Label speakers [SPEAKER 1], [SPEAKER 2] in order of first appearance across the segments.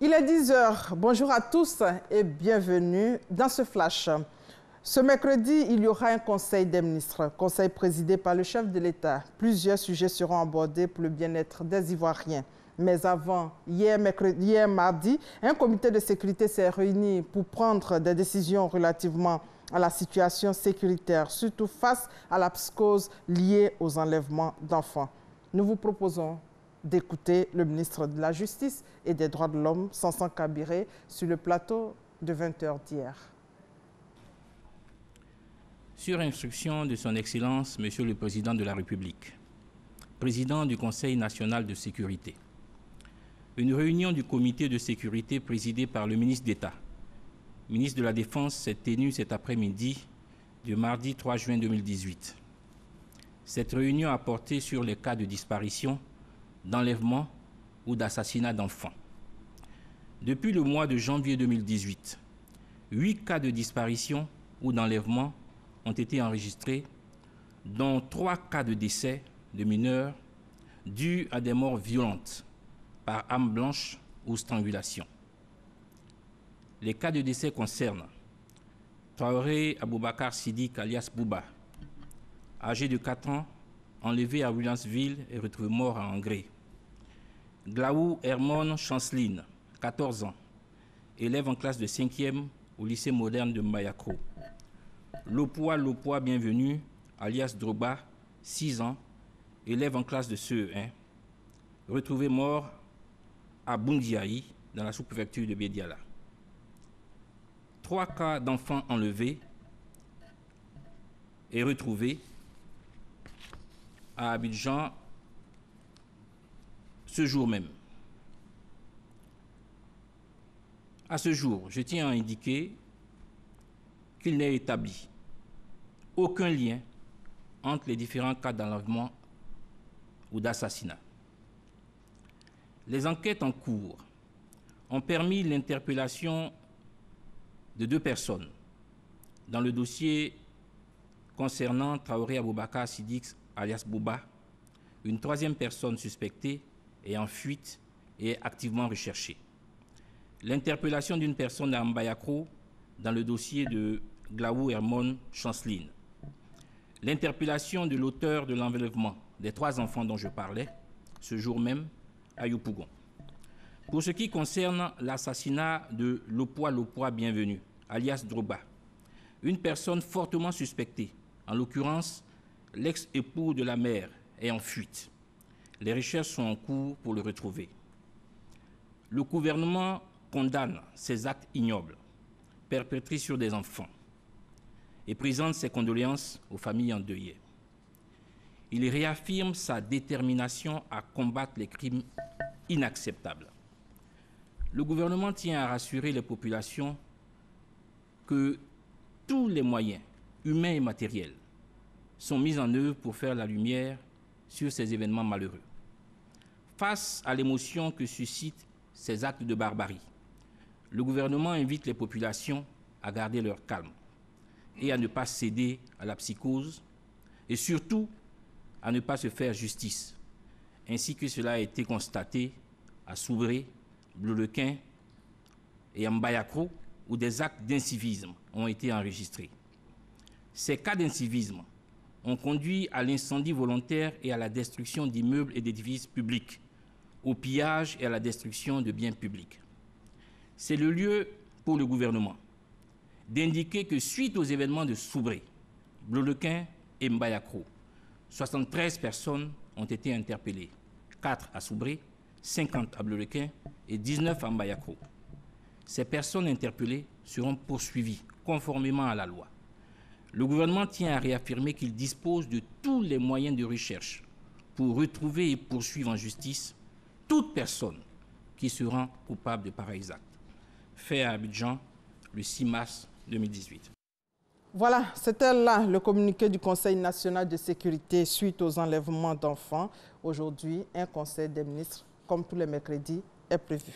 [SPEAKER 1] Il est 10 h. Bonjour à tous et bienvenue dans ce flash. Ce mercredi, il y aura un conseil des ministres, conseil présidé par le chef de l'État. Plusieurs sujets seront abordés pour le bien-être des Ivoiriens. Mais avant, hier mardi, un comité de sécurité s'est réuni pour prendre des décisions relativement à la situation sécuritaire, surtout face à la psychose liée aux enlèvements d'enfants. Nous vous proposons d'écouter le ministre de la Justice et des Droits de l'Homme, Sansan Kabiré, sur le plateau de 20 h d'hier.
[SPEAKER 2] Sur instruction de son Excellence, Monsieur le Président de la République, Président du Conseil national de sécurité, une réunion du comité de sécurité présidée par le ministre d'État, ministre de la Défense, s'est tenue cet après-midi du mardi 3 juin 2018. Cette réunion a porté sur les cas de disparition, d'enlèvement ou d'assassinat d'enfants. Depuis le mois de janvier 2018, 8 cas de disparition ou d'enlèvement ont été enregistrés, dont 3 cas de décès de mineurs dus à des morts violentes par arme blanche ou strangulation. Les cas de décès concernent Traoré Aboubakar Siddiq alias Bouba, âgé de 4 ans, enlevé à Williamsville et retrouvé mort à Angré. Glaou Hermon Chanceline, 14 ans, élève en classe de 5e au lycée moderne de Mbayakro. Lopoa Bienvenu, alias Droba, 6 ans, élève en classe de CE1, retrouvé mort à Bundiaï, dans la sous-préfecture de Bédiala. 3 cas d'enfants enlevés et retrouvés à Abidjan ce jour même. À ce jour, je tiens à indiquer qu'il n'est établi aucun lien entre les différents cas d'enlèvement ou d'assassinat. Les enquêtes en cours ont permis l'interpellation de 2 personnes dans le dossier concernant Traoré Aboubakar Siddiq alias Bouba. Une 3e personne suspectée est en fuite et est activement recherchée. L'interpellation d'une personne à Mbayakro dans le dossier de Glaou Hermon Chanceline. L'interpellation de l'auteur de l'enlèvement des 3 enfants dont je parlais, ce jour même, à Yopougon. Pour ce qui concerne l'assassinat de Lopoa Bienvenu, alias Droba, une personne fortement suspectée, en l'occurrence l'ex-époux de la mère, est en fuite. Les recherches sont en cours pour le retrouver. Le gouvernement condamne ces actes ignobles, perpétrés sur des enfants, et présente ses condoléances aux familles endeuillées. Il réaffirme sa détermination à combattre les crimes inacceptables. Le gouvernement tient à rassurer les populations que tous les moyens, humains et matériels, sont mis en œuvre pour faire la lumière sur ces événements malheureux. Face à l'émotion que suscitent ces actes de barbarie, le gouvernement invite les populations à garder leur calme et à ne pas céder à la psychose et surtout à ne pas se faire justice, ainsi que cela a été constaté à Soubré, Bleu-le-Quin et à Mbayakro, où des actes d'incivisme ont été enregistrés. Ces cas d'incivisme ont conduit à l'incendie volontaire et à la destruction d'immeubles et d'édifices publics, au pillage et à la destruction de biens publics. C'est le lieu pour le gouvernement d'indiquer que suite aux événements de Soubré, Bleu-le-Quin et Mbayakro, 73 personnes ont été interpellées, 4 à Soubré, 50 à Bleu-le-Quin et 19 à Mbayakro. Ces personnes interpellées seront poursuivies conformément à la loi. Le gouvernement tient à réaffirmer qu'il dispose de tous les moyens de recherche pour retrouver et poursuivre en justice toute personne qui se rend coupable de pareils actes. Fait à Abidjan le 6 mars 2018.
[SPEAKER 1] Voilà, c'était là le communiqué du Conseil national de sécurité suite aux enlèvements d'enfants. Aujourd'hui, un conseil des ministres, comme tous les mercredis, est prévu.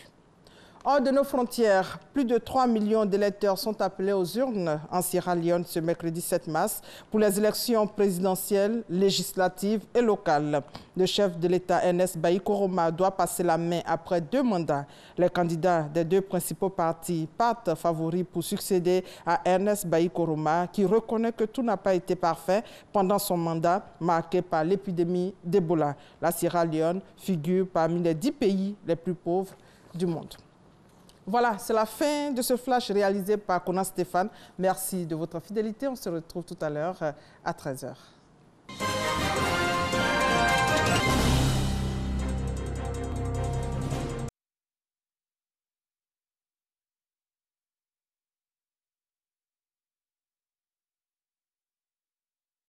[SPEAKER 1] Hors de nos frontières, plus de 3 millions d'électeurs sont appelés aux urnes en Sierra Leone ce mercredi 7 mars pour les élections présidentielles, législatives et locales. Le chef de l'État, Ernest Bai Koroma, doit passer la main après 2 mandats. Les candidats des 2 principaux partis partent favoris pour succéder à Ernest Bai Koroma, qui reconnaît que tout n'a pas été parfait pendant son mandat marqué par l'épidémie d'Ebola. La Sierra Leone figure parmi les 10 pays les plus pauvres du monde. Voilà, c'est la fin de ce flash réalisé par Conan Stéphane. Merci de votre fidélité. On se retrouve tout à l'heure à 13h.